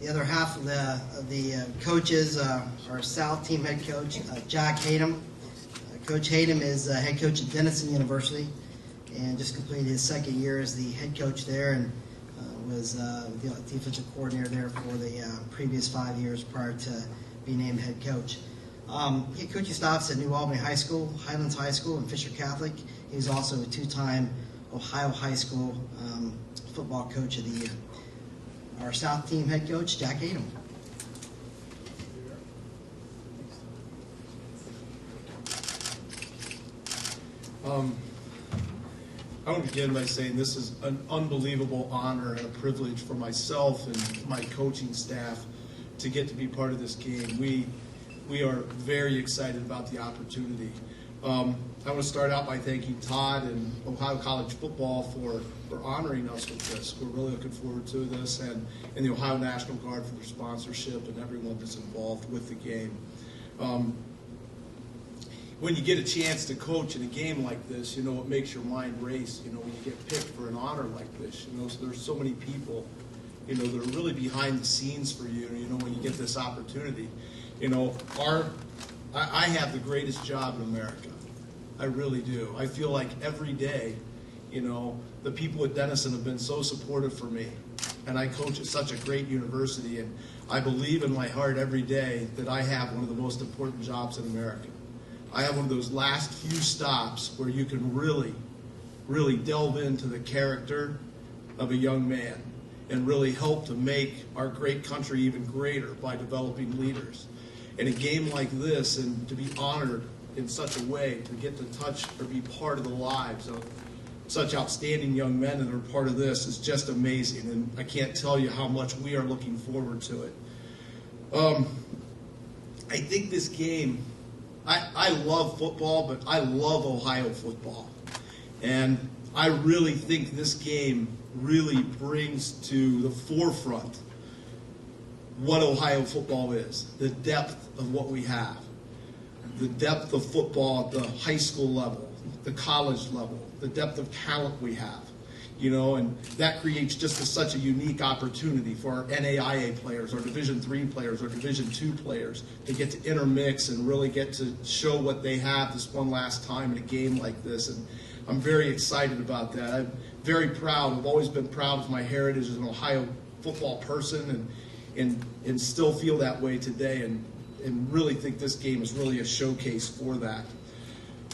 The other half of the coaches, our South team head coach, Jack Hatem. Coach Hatem is head coach at Denison University and just completed his second year as the head coach there, and was the defensive coordinator there for the previous 5 years prior to being named head coach. He had coaching stops at New Albany High School, Highlands High School, and Fisher Catholic. He was also a two-time Ohio High School football coach of the year. Our South team head coach, Jack Hatem. I want to begin by saying this is an unbelievable honor and a privilege for myself and my coaching staff to get to be part of this game. We are very excited about the opportunity. I want to start out by thanking Todd and Ohio College Football for honoring us with this. We're really looking forward to this, and the Ohio National Guard for their sponsorship and everyone that's involved with the game. When you get a chance to coach in a game like this, you know, it makes your mind race, you know, when you get picked for an honor like this. You know, so there's so many people, you know, that are really behind the scenes for you, you know, when you get this opportunity. You know, I have the greatest job in America. I really do. I feel like every day, you know, the people at Denison have been so supportive for me. And I coach at such a great university, and I believe in my heart every day that I have one of the most important jobs in America. I have one of those last few stops where you can really, really delve into the character of a young man and really help to make our great country even greater by developing leaders. In a game like this, and to be honored in such a way, to get to touch or be part of the lives of such outstanding young men that are part of this is just amazing, and I can't tell you how much we are looking forward to it. I think this game, I love football, but I love Ohio football. And I really think this game really brings to the forefront what Ohio football is, the depth of what we have, the depth of football at the high school level, the college level, the depth of talent we have. You know, and that creates just such a unique opportunity for our NAIA players, our Division III players, our Division II players to get to intermix and really get to show what they have this one last time in a game like this. And I'm very excited about that. I'm very proud. I've always been proud of my heritage as an Ohio football person, and still feel that way today, and really think this game is really a showcase for that.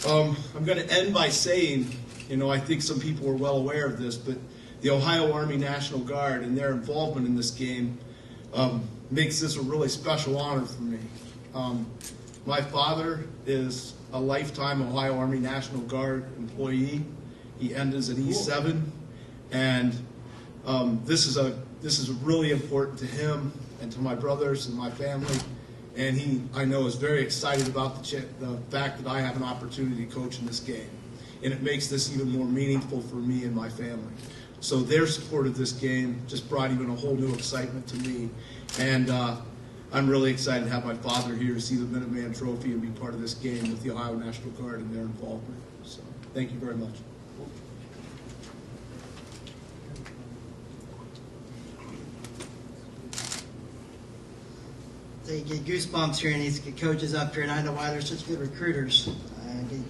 I'm going to end by saying, you know, I think some people are well aware of this, but the Ohio Army National Guard and their involvement in this game makes this a really special honor for me. My father is a lifetime Ohio Army National Guard employee. He ended at E7, and this is really important to him and to my brothers and my family. And he, I know, is very excited about the fact that I have an opportunity to coach in this game. And it makes this even more meaningful for me and my family. So their support of this game just brought even a whole new excitement to me. And I'm really excited to have my father here to see the Minuteman Trophy and be part of this game with the Ohio National Guard and their involvement. So thank you very much. So you get goosebumps hearing these coaches up here, and I know why they're such good recruiters.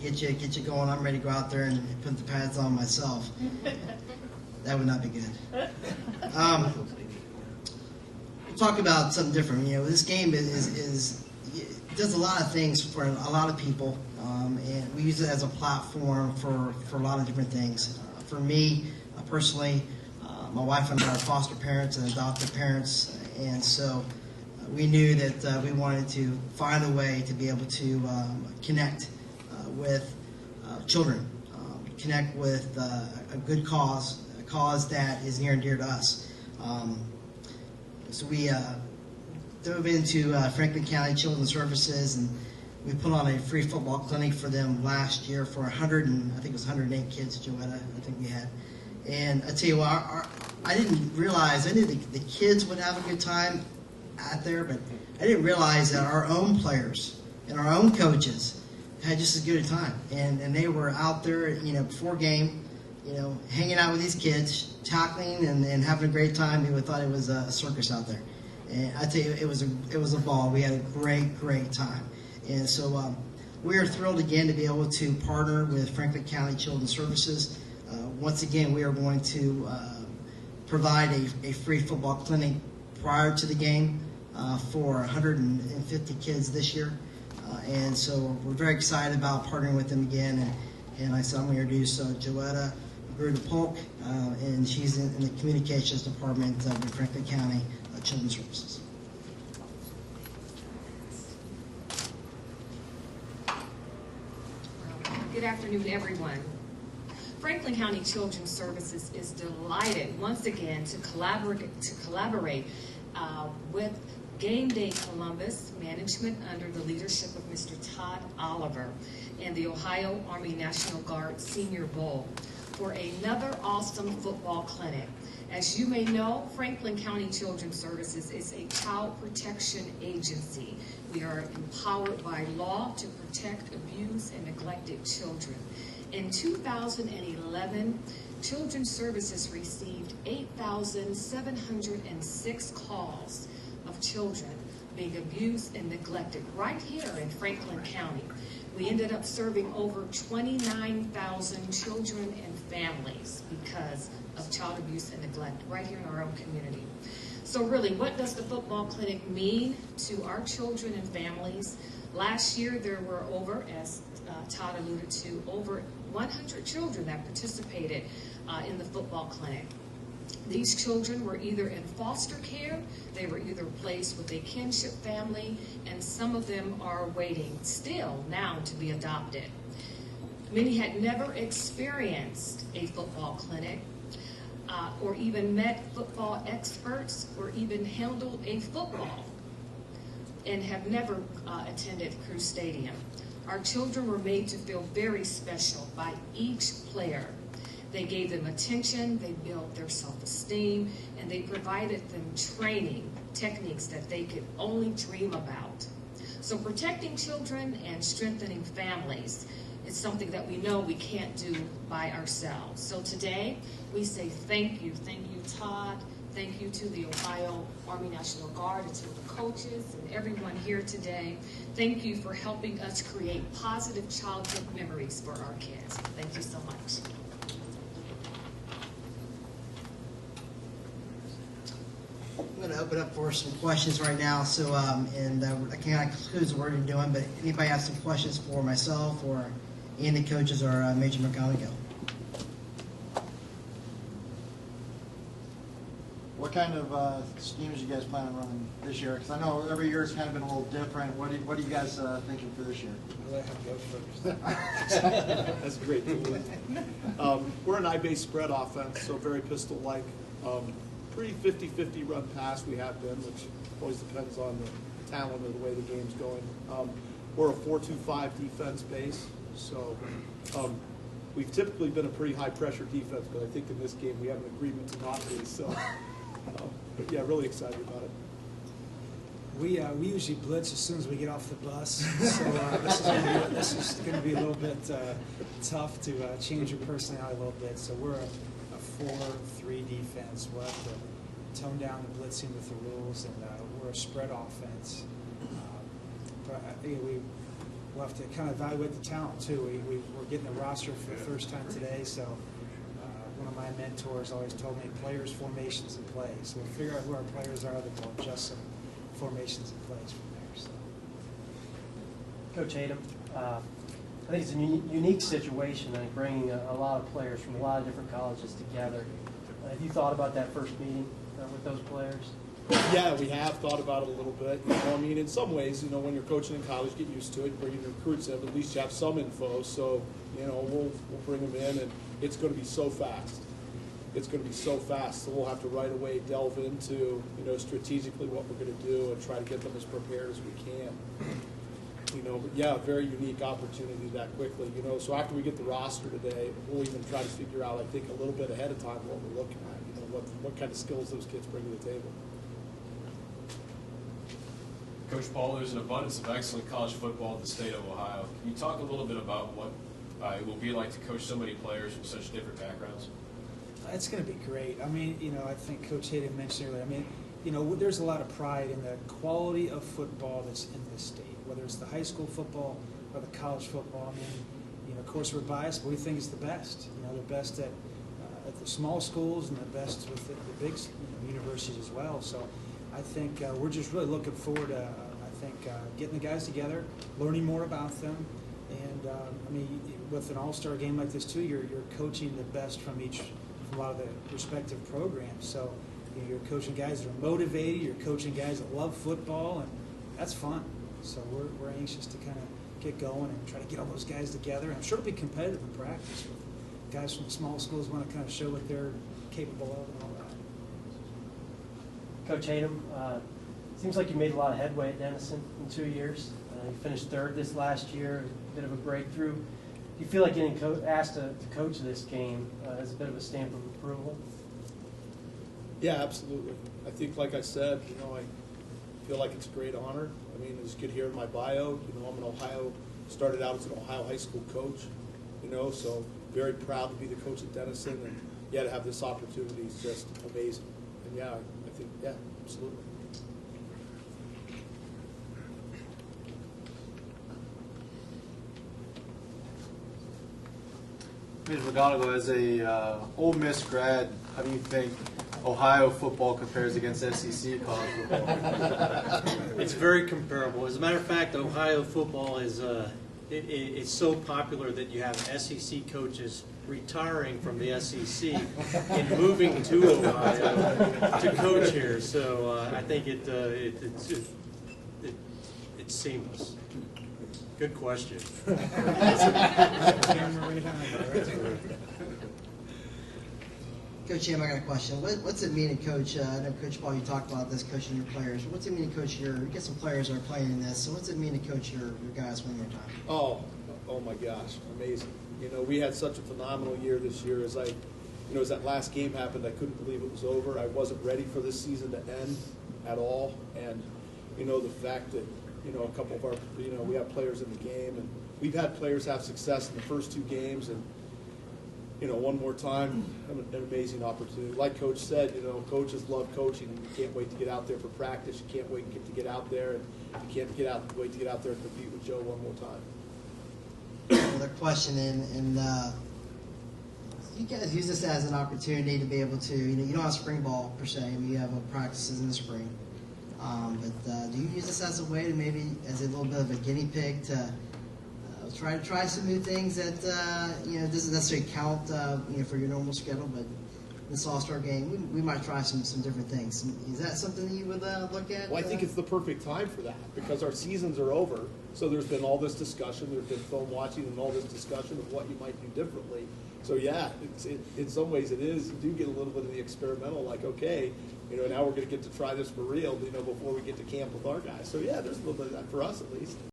Get you going. I'm ready to go out there and put the pads on myself. That would not be good. We'll talk about something different. You know, this game is does a lot of things for a lot of people, and we use it as a platform for a lot of different things. For me, personally, my wife and I are foster parents and adoptive parents, and so we knew that we wanted to find a way to be able to connect with children, connect with a good cause, a cause that is near and dear to us. So we dove into Franklin County Children's Services, and we put on a free football clinic for them last year for 108 kids, Joetta, I think we had. And I tell you what, I didn't realize, I knew the kids would have a good time out there, but I didn't realize that our own players and our own coaches had just as good a time, and they were out there, you know, before game, you know, hanging out with these kids, tackling and having a great time. You would have thought it was a circus out there, And I tell you, it was a ball. We had a great time. And so we are thrilled again to be able to partner with Franklin County Children's Services. Once again, we are going to provide a free football clinic prior to the game for 150 kids this year. And so we're very excited about partnering with them again. And like I said, I'm going to introduce Joetta Gruda-Polk, and she's in the communications department with Franklin County Children's Services. Good afternoon, everyone. Franklin County Children's Services is delighted once again to collaborate with Game Day Columbus management under the leadership of Mr. Todd Oliver and the Ohio Army National Guard Senior Bowl for another awesome football clinic. As you may know, Franklin County Children's Services is a child protection agency. We are empowered by law to protect abused and neglected children. In 2011, Children's Services received 8,706 calls of children being abused and neglected right here in Franklin County. We ended up serving over 29,000 children and families because of child abuse and neglect right here in our own community. So really, what does the football clinic mean to our children and families? Last year, there were over, as Todd alluded to, over 100 children that participated in the football clinic. These children were either in foster care, they were either placed with a kinship family, and some of them are waiting still now to be adopted. Many had never experienced a football clinic, or even met football experts, or even handled a football, and have never attended Crew Stadium. Our children were made to feel very special by each player. They gave them attention, they built their self-esteem, and they provided them training techniques that they could only dream about. So protecting children and strengthening families is something that we know we can't do by ourselves. So today, we say thank you. Thank you, Todd. Thank you to the Ohio Army National Guard and to the coaches and everyone here today. Thank you for helping us create positive childhood memories for our kids. Thank you so much. I'm going to open up for some questions right now. So, I can't conclude what we're doing, but anybody have some questions for myself or any of the coaches or Major McGonigal? What kind of schemes you guys plan on running this year? Because I know every year it's kind of been a little different. What are you guys thinking for this year? I'll let him go first. That's great. We're an eye-based spread offense, so very pistol-like. Pretty 50-50 run pass we have been, which always depends on the talent or the way the game's going. We're a 4-2-5 defense base, so we've typically been a pretty high-pressure defense, but I think in this game we have an agreement to not be. So, but yeah, really excited about it. We usually blitz as soon as we get off the bus, so this is going to be a little bit tough to change your personality a little bit. So we're a 4-3 defense. We'll have to tone down the blitzing with the rules, and we're a spread offense. But we'll have to kind of evaluate the talent too. We're getting a roster for the first time today, so one of my mentors always told me players, formations, and plays. So we'll figure out who our players are, then we'll adjust some formations and plays from there. So. Coach Hatem, I think it's a unique situation, I think, bringing a lot of players from a lot of different colleges together. Have you thought about that first meeting with those players? Yeah, we have thought about it a little bit. You know, I mean, in some ways, you know, when you're coaching in college, get used to it, bringing recruits in, at least you have some info. So, you know, we'll bring them in, and it's going to be so fast. It's going to be so fast, so we'll have to right away delve into, you know, strategically what we're going to do and try to get them as prepared as we can. You know, but yeah, very unique opportunity that quickly. You know, so after we get the roster today, we'll even try to figure out, I think, a little bit ahead of time what we're looking at. You know, what kind of skills those kids bring to the table. Coach Paul, there's an abundance of excellent college football in the state of Ohio. Can you talk a little bit about what it will be like to coach so many players from such different backgrounds? It's going to be great. I mean, I think Coach Hatem mentioned earlier. I mean, there's a lot of pride in the quality of football that's in this state, whether it's the high school football or the college football. I mean, of course we're biased, but we think it's the best. The best at the small schools and the best with the big universities as well. So I think we're just really looking forward to, getting the guys together, learning more about them. And I mean, with an all-star game like this too, you're coaching the best from a lot of the respective programs. So you're coaching guys that are motivated. You're coaching guys that love football, and that's fun. So we're anxious to kind of get going and try to get all those guys together. I'm sure it'll be competitive in practice. Guys from the small schools want to kind of show what they're capable of and all that. Coach Hatem, seems like you made a lot of headway at Denison in 2 years. You finished third this last year, a bit of a breakthrough. Do you feel like getting asked to coach this game is a bit of a stamp of approval? Yeah, absolutely. I think, like I said, I feel like it's a great honor. I mean, as you could hear in my bio, started out as an Ohio high school coach, so very proud to be the coach at Denison, and to have this opportunity is just amazing. And I think, absolutely. Ms. McGonigal, as a Ole Miss grad, how do you think Ohio football compares against SEC college football? It's very comparable. As a matter of fact, Ohio football is it's so popular that you have SEC coaches retiring from the SEC and moving to Ohio to coach here. So I think it's seamless. Good question. Coach Hatem, I got a question. What's it mean to coach? I know Coach Paul, you talked about this, coaching your players. What's it mean to coach you get some players that are playing in this? So what's it mean to coach your guys one more time? Oh my gosh, amazing. We had such a phenomenal year this year. As that last game happened, I couldn't believe it was over. I wasn't ready for this season to end at all. And, the fact that, a couple of our, we have players in the game, and we've had players have success in the first 2 games, and, one more time, an amazing opportunity. Like Coach said, coaches love coaching, and you can't wait to get out there for practice. You can't wait to get out there, and you can't wait to get out there and compete with Joe one more time. Another question, and you guys use this as an opportunity to be able to, you don't have spring ball per se. I mean, you have practices in the spring. But do you use this as a way to maybe, as a little bit of a guinea pig to try some new things that doesn't necessarily count for your normal schedule, but this All-Star game we might try some different things. Is that something that you would look at? Well, I think it's the perfect time for that because our seasons are over. So there's been all this discussion, there's been film watching, and all this discussion of what you might do differently. So in some ways it is. You do get a little bit of the experimental, like okay, now we're going to get to try this for real, before we get to camp with our guys. So there's a little bit of that for us at least.